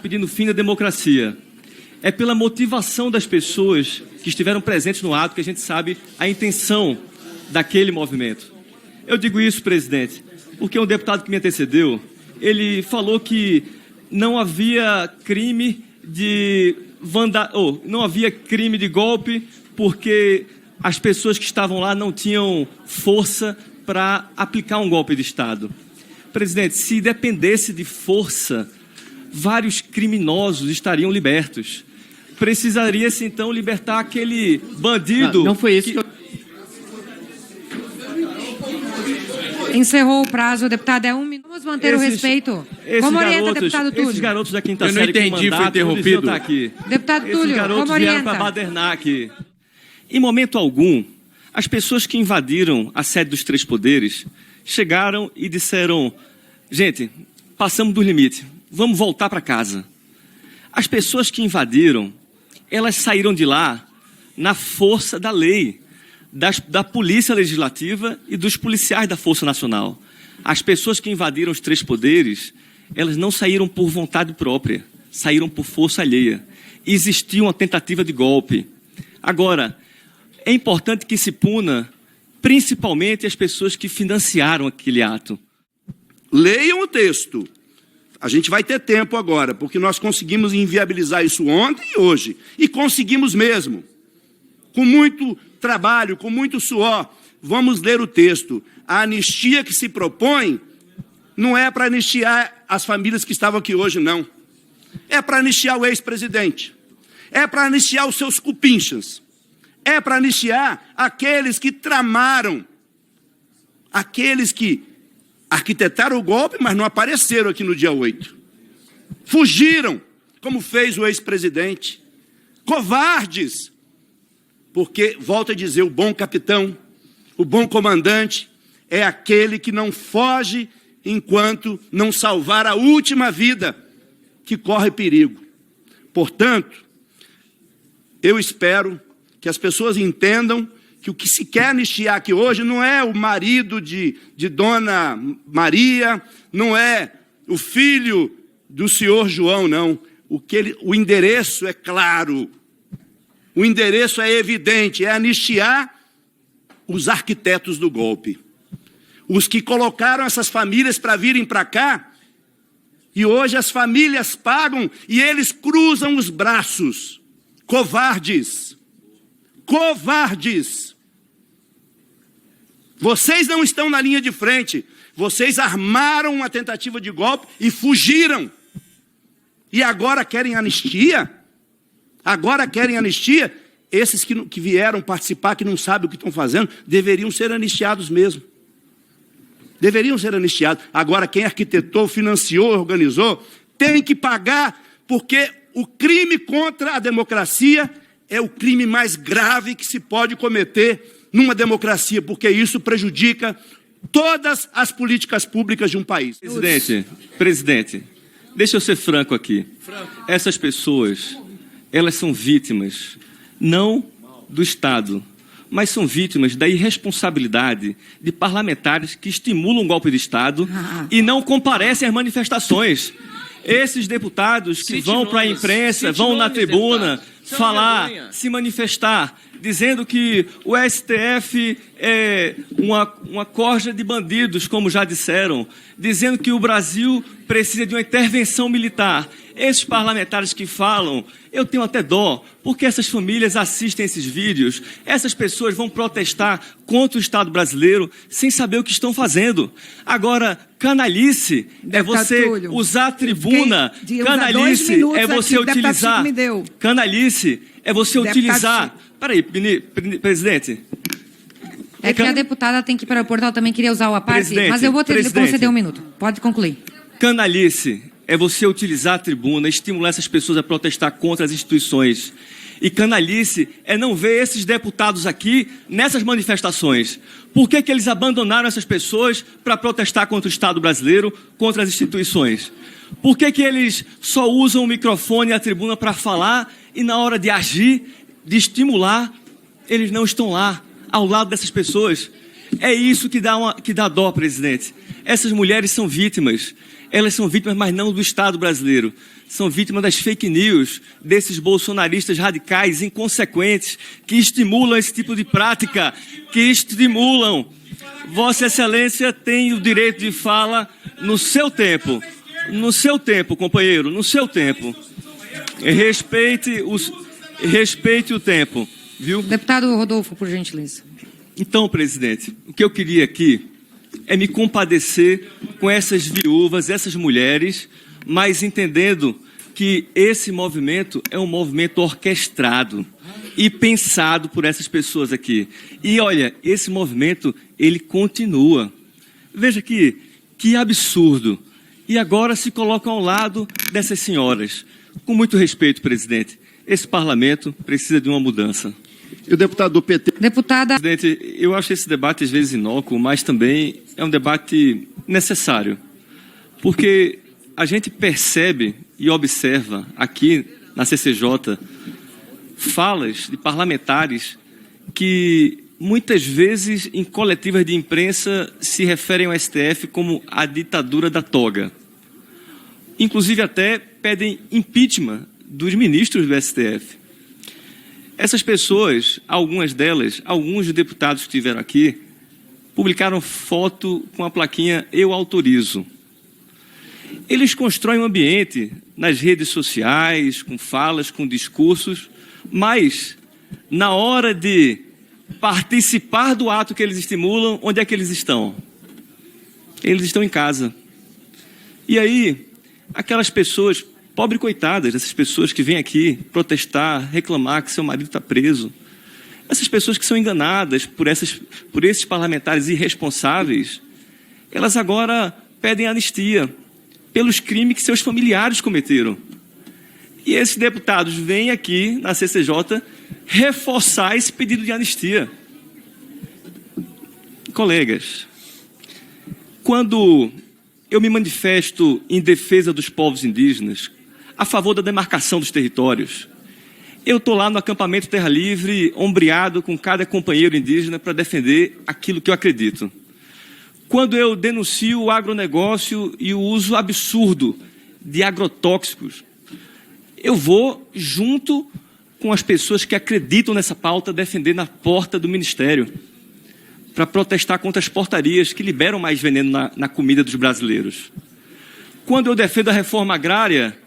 Pedindo fim da democracia. É pela motivação das pessoas que estiveram presentes no ato que a gente sabe a intenção daquele movimento. Eu digo isso, presidente, porque um deputado que me antecedeu, ele falou que não havia crime de não havia crime de golpe porque as pessoas que estavam lá não tinham força para aplicar um golpe de Estado. Presidente, se dependesse de força, vários criminosos estariam libertos. Precisaria-se, então, libertar aquele bandido... Não foi isso que eu... Encerrou o prazo, deputado. É 1 minuto. Vamos manter o respeito. Como orienta, deputado Túlio? Esses garotos da quinta Eu não série entendi, com mandato, foi interrompido. Tá aqui. Deputado Túlio, esses garotos como vieram orienta? para badernar aqui. Em momento algum, as pessoas que invadiram a sede dos três poderes chegaram e disseram: gente, passamos do limite, vamos voltar para casa. As pessoas que invadiram, elas saíram de lá na força da lei, da Polícia Legislativa e dos policiais da Força Nacional. As pessoas que invadiram os três poderes, elas não saíram por vontade própria, saíram por força alheia. Existia uma tentativa de golpe. Agora, é importante que se puna principalmente as pessoas que financiaram aquele ato. Leiam o texto. A gente vai ter tempo agora, porque nós conseguimos inviabilizar isso ontem e hoje. E conseguimos mesmo. Com muito trabalho, com muito suor. Vamos ler o texto. A anistia que se propõe não é para anistiar as famílias que estavam aqui hoje, não. É para anistiar o ex-presidente. É para anistiar os seus cupinchas. É para anistiar aqueles que tramaram. Aqueles que arquitetaram o golpe, mas não apareceram aqui no dia 8. Fugiram, como fez o ex-presidente. Covardes. Porque, volto a dizer, o bom capitão, o bom comandante, é aquele que não foge enquanto não salvar a última vida que corre perigo. Portanto, eu espero que as pessoas entendam que o que se quer anistiar aqui hoje não é o marido de Dona Maria, não é o filho do senhor João, não. O endereço é claro. O endereço é evidente, é anistiar os arquitetos do golpe. Os que colocaram essas famílias para virem para cá, e hoje as famílias pagam e eles cruzam os braços. Covardes. Covardes. Vocês não estão na linha de frente. Vocês armaram uma tentativa de golpe e fugiram. E agora querem anistia? Agora querem anistia? Esses que vieram participar, que não sabem o que estão fazendo, deveriam ser anistiados mesmo. Deveriam ser anistiados. Agora, quem arquitetou, financiou, organizou, tem que pagar, porque o crime contra a democracia é o crime mais grave que se pode cometer numa democracia, porque isso prejudica todas as políticas públicas de um país. Presidente, deixa eu ser franco aqui. Essas pessoas, elas são vítimas, não do Estado, mas são vítimas da irresponsabilidade de parlamentares que estimulam um golpe de Estado e não comparecem às manifestações. Esses deputados que vão para a imprensa, vão na tribuna falar, se manifestar, dizendo que o STF é uma corja de bandidos, como já disseram, dizendo que o Brasil precisa de uma intervenção militar. Esses parlamentares que falam, eu tenho até dó, porque essas famílias assistem esses vídeos, essas pessoas vão protestar contra o Estado brasileiro sem saber o que estão fazendo. Agora, canalice é você usar a tribuna, canalice é você utilizar... Canalice é você utilizar... Peraí, presidente. É que a deputada tem que ir para o portal, também queria usar o aparte, mas eu vou ter que conceder 1 minuto. Pode concluir. Canalice é você utilizar a tribuna, estimular essas pessoas a protestar contra as instituições. E canalice é não ver esses deputados aqui nessas manifestações. Por que eles abandonaram essas pessoas para protestar contra o Estado brasileiro, contra as instituições? Por que eles só usam o microfone e a tribuna para falar e na hora de agir, de estimular, eles não estão lá, ao lado dessas pessoas? É isso que dá dó, presidente. Essas mulheres são vítimas. Elas são vítimas, mas não do Estado brasileiro. São vítimas das fake news, desses bolsonaristas radicais, inconsequentes, que estimulam esse tipo de prática, que estimulam. Vossa Excelência tem o direito de fala no seu tempo. No seu tempo, companheiro, no seu tempo. Respeite o tempo, viu? Deputado Rodolfo, por gentileza. Então, presidente, o que eu queria aqui é me compadecer com essas viúvas, essas mulheres, mas entendendo que esse movimento é um movimento orquestrado e pensado por essas pessoas aqui. E, olha, esse movimento, ele continua. Veja que absurdo. E agora se colocam ao lado dessas senhoras. Com muito respeito, presidente, esse parlamento precisa de uma mudança. E o deputado do PT? Deputada. Presidente, eu acho esse debate às vezes inócuo, mas também é um debate necessário. Porque a gente percebe e observa aqui na CCJ falas de parlamentares que muitas vezes em coletivas de imprensa se referem ao STF como a ditadura da toga. Inclusive até pedem impeachment dos ministros do STF. Essas pessoas, algumas delas, alguns dos deputados que estiveram aqui, publicaram foto com a plaquinha "Eu autorizo". Eles constroem um ambiente nas redes sociais, com falas, com discursos, mas na hora de participar do ato que eles estimulam, onde é que eles estão? Eles estão em casa. E aí, aquelas pessoas, pobres coitadas, essas pessoas que vêm aqui protestar, reclamar que seu marido está preso, essas pessoas que são enganadas por esses parlamentares irresponsáveis, elas agora pedem anistia pelos crimes que seus familiares cometeram. E esses deputados vêm aqui na CCJ reforçar esse pedido de anistia. Colegas, quando eu me manifesto em defesa dos povos indígenas, a favor da demarcação dos territórios, eu estou lá no acampamento Terra Livre, ombreado com cada companheiro indígena para defender aquilo que eu acredito. Quando eu denuncio o agronegócio e o uso absurdo de agrotóxicos, eu vou junto com as pessoas que acreditam nessa pauta defender na porta do Ministério para protestar contra as portarias que liberam mais veneno na comida dos brasileiros. Quando eu defendo a reforma agrária,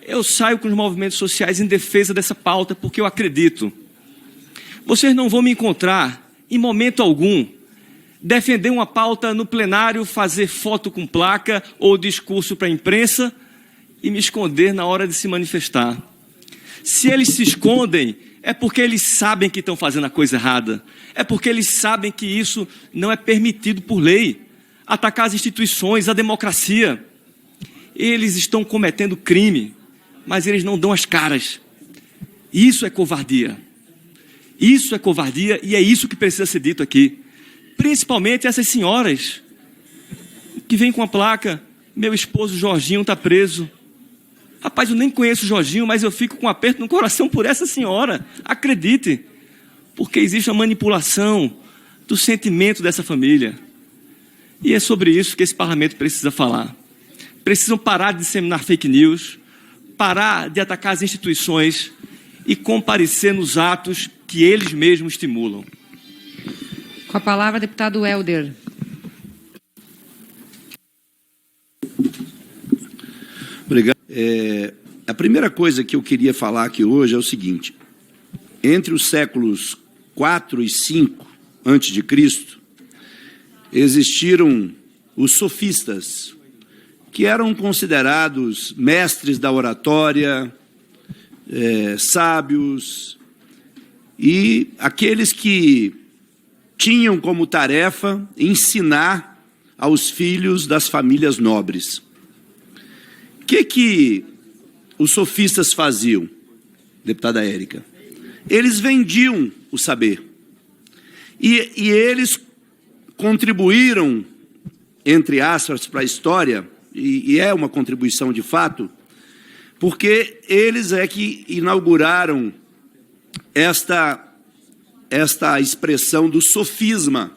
eu saio com os movimentos sociais em defesa dessa pauta porque eu acredito. Vocês não vão me encontrar, em momento algum, defender uma pauta no plenário, fazer foto com placa ou discurso para a imprensa e me esconder na hora de se manifestar. Se eles se escondem, é porque eles sabem que estão fazendo a coisa errada. É porque eles sabem que isso não é permitido por lei. Atacar as instituições, a democracia. Eles estão cometendo crime, mas eles não dão as caras. Isso é covardia. Isso é covardia e é isso que precisa ser dito aqui. Principalmente essas senhoras que vêm com a placa "Meu esposo Jorginho está preso". Rapaz, eu nem conheço o Jorginho, mas eu fico com um aperto no coração por essa senhora. Acredite, porque existe uma manipulação do sentimento dessa família. E é sobre isso que esse parlamento precisa falar. Precisam parar de disseminar fake news, parar de atacar as instituições e comparecer nos atos que eles mesmos estimulam. Com a palavra, deputado Helder. Obrigado. A primeira coisa que eu queria falar aqui hoje é o seguinte: entre os séculos 4 e 5 a.C., existiram os sofistas, que eram considerados mestres da oratória, sábios, e aqueles que tinham como tarefa ensinar aos filhos das famílias nobres. O que os sofistas faziam, deputada Érica? Eles vendiam o saber. E eles contribuíram, entre aspas, para a história, e é uma contribuição de fato, porque eles é que inauguraram esta expressão do sofisma,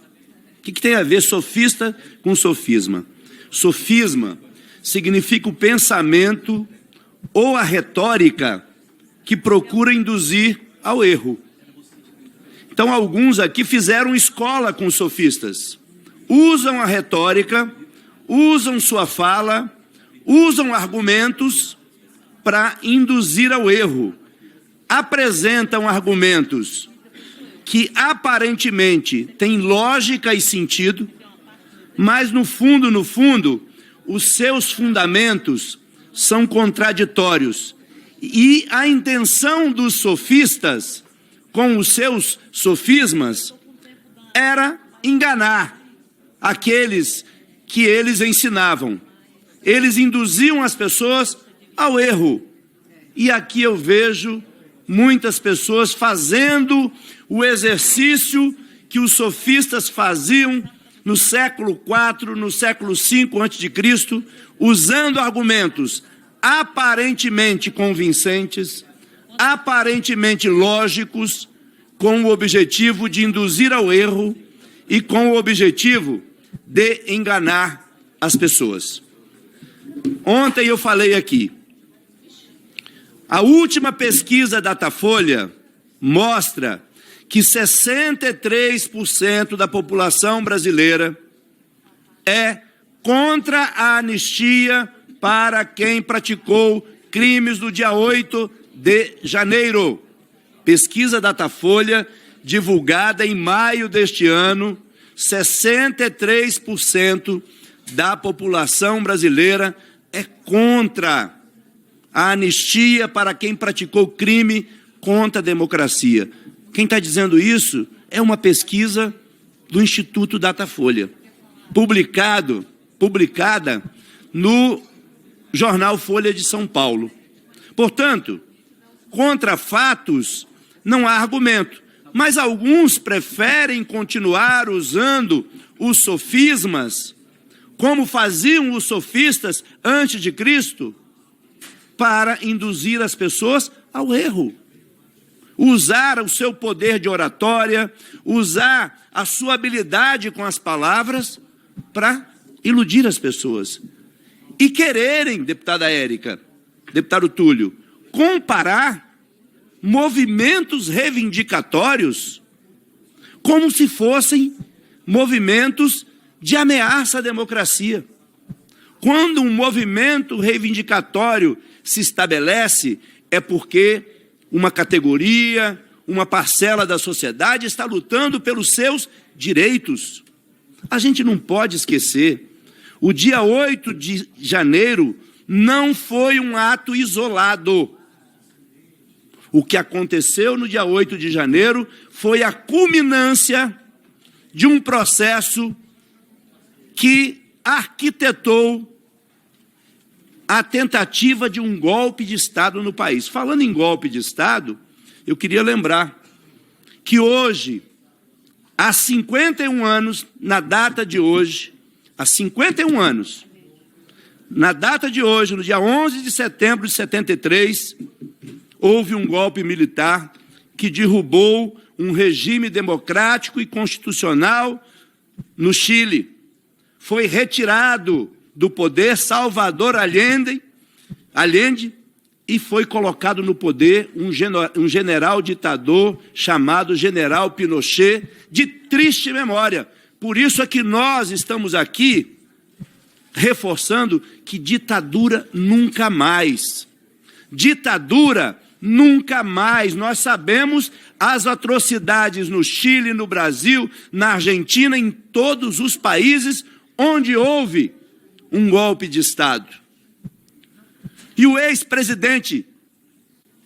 O que tem a ver sofista com sofisma? Sofisma significa o pensamento ou a retórica que procura induzir ao erro. Então, alguns aqui fizeram escola com os sofistas. Usam a retórica, usam sua fala, usam argumentos para induzir ao erro. Apresentam argumentos que aparentemente têm lógica e sentido, mas no fundo, os seus fundamentos são contraditórios. E a intenção dos sofistas, com os seus sofismas, era enganar aqueles que eles ensinavam. Eles induziam as pessoas ao erro. E aqui eu vejo muitas pessoas fazendo o exercício que os sofistas faziam no século IV, no século V a.C., usando argumentos aparentemente convincentes, aparentemente lógicos, com o objetivo de induzir ao erro e com o objetivo de enganar as pessoas. Ontem eu falei aqui, a última pesquisa Datafolha mostra que 63% da população brasileira é contra a anistia para quem praticou crimes do dia 8 de janeiro. Pesquisa Datafolha, divulgada em maio deste ano, 63% da população brasileira é contra a anistia para quem praticou crime contra a democracia. Quem está dizendo isso é uma pesquisa do Instituto Datafolha, publicada no jornal Folha de São Paulo. Portanto, contra fatos não há argumento, mas alguns preferem continuar usando os sofismas, como faziam os sofistas antes de Cristo, para induzir as pessoas ao erro. Usar o seu poder de oratória, usar a sua habilidade com as palavras para iludir as pessoas. E quererem, deputada Érica, deputado Túlio, comparar movimentos reivindicatórios como se fossem movimentos de ameaça à democracia. Quando um movimento reivindicatório se estabelece, é porque uma categoria, uma parcela da sociedade está lutando pelos seus direitos. A gente não pode esquecer, o dia 8 de janeiro não foi um ato isolado. O que aconteceu no dia 8 de janeiro foi a culminância de um processo que arquitetou a tentativa de um golpe de Estado no país. Falando em golpe de Estado, eu queria lembrar que hoje, há 51 anos, na data de hoje, há 51 anos, na data de hoje, no dia 11 de setembro de 73, houve um golpe militar que derrubou um regime democrático e constitucional no Chile. Foi retirado do poder Salvador Allende e foi colocado no poder um general ditador chamado General Pinochet, de triste memória. Por isso é que nós estamos aqui reforçando que ditadura nunca mais. Ditadura nunca mais. Nós sabemos as atrocidades no Chile, no Brasil, na Argentina, em todos os países onde houve um golpe de Estado. E o ex-presidente,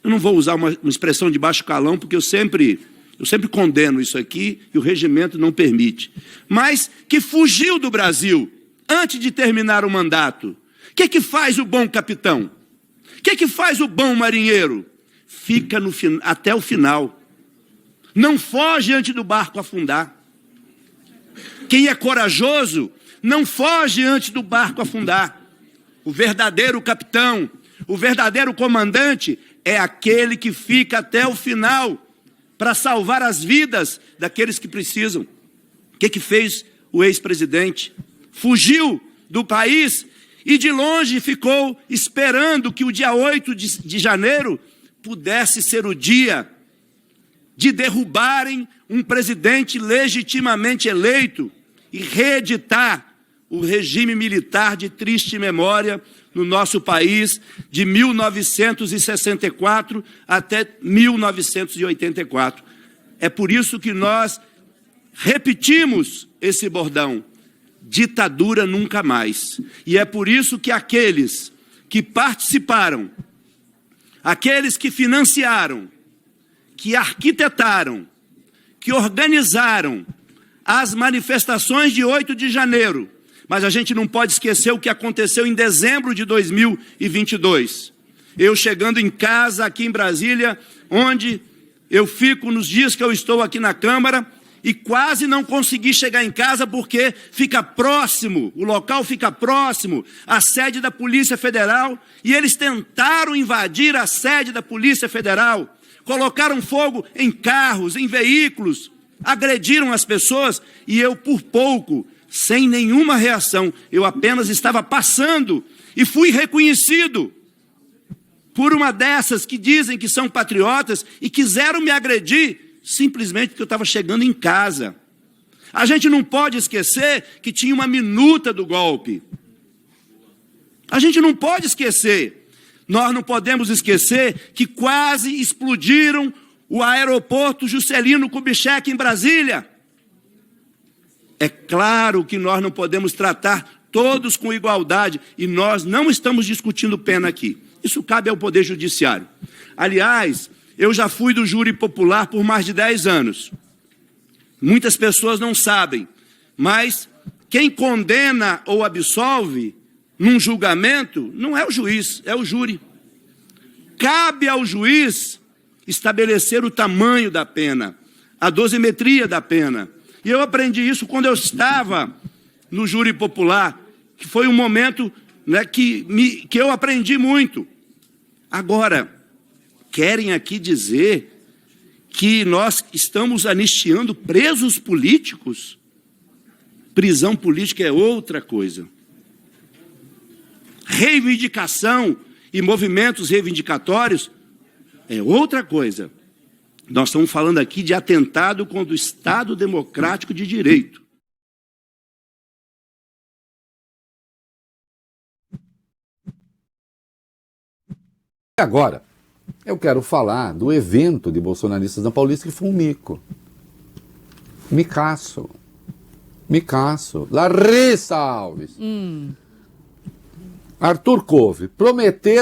eu não vou usar uma expressão de baixo calão, porque eu sempre condeno isso aqui e o regimento não permite, mas que fugiu do Brasil antes de terminar o mandato. O que faz o bom capitão? O que faz o bom marinheiro? Fica até o final. Não foge antes do barco afundar. Quem é corajoso não foge antes do barco afundar. O verdadeiro capitão, o verdadeiro comandante é aquele que fica até o final para salvar as vidas daqueles que precisam. O que fez o ex-presidente. Fugiu do país e de longe ficou esperando que o dia 8 de janeiro pudesse ser o dia de derrubarem um presidente legitimamente eleito e reeditar o regime militar de triste memória no nosso país de 1964 até 1984. É por isso que nós repetimos esse bordão: ditadura nunca mais. E é por isso que aqueles que participaram, aqueles que financiaram, que arquitetaram, que organizaram as manifestações de 8 de janeiro, mas a gente não pode esquecer o que aconteceu em dezembro de 2022. Eu chegando em casa aqui em Brasília, onde eu fico nos dias que eu estou aqui na Câmara, e quase não consegui chegar em casa porque fica próximo, o local fica próximo à sede da Polícia Federal, e eles tentaram invadir a sede da Polícia Federal, colocaram fogo em carros, em veículos, agrediram as pessoas, e eu por pouco, sem nenhuma reação, eu apenas estava passando e fui reconhecido por uma dessas que dizem que são patriotas e quiseram me agredir simplesmente porque eu estava chegando em casa. A gente não pode esquecer que tinha uma minuta do golpe. A gente não pode esquecer. Nós não podemos esquecer que quase explodiram o aeroporto Juscelino Kubitschek em Brasília. É claro que nós não podemos tratar todos com igualdade, e nós não estamos discutindo pena aqui. Isso cabe ao Poder Judiciário. Aliás, eu já fui do júri popular por mais de 10 anos. Muitas pessoas não sabem, mas quem condena ou absolve num julgamento não é o juiz, é o júri. Cabe ao juiz estabelecer o tamanho da pena, a dosimetria da pena. E eu aprendi isso quando eu estava no júri popular, que foi um momento, né, que eu aprendi muito. Agora, querem aqui dizer que nós estamos anistiando presos políticos? Prisão política é outra coisa. Reivindicação e movimentos reivindicatórios é outra coisa. Nós estamos falando aqui de atentado contra o Estado Democrático de Direito. Agora, eu quero falar do evento de bolsonaristas na Paulista, que foi um mico. Micaço. Larissa Alves. Arthur Couve. Prometer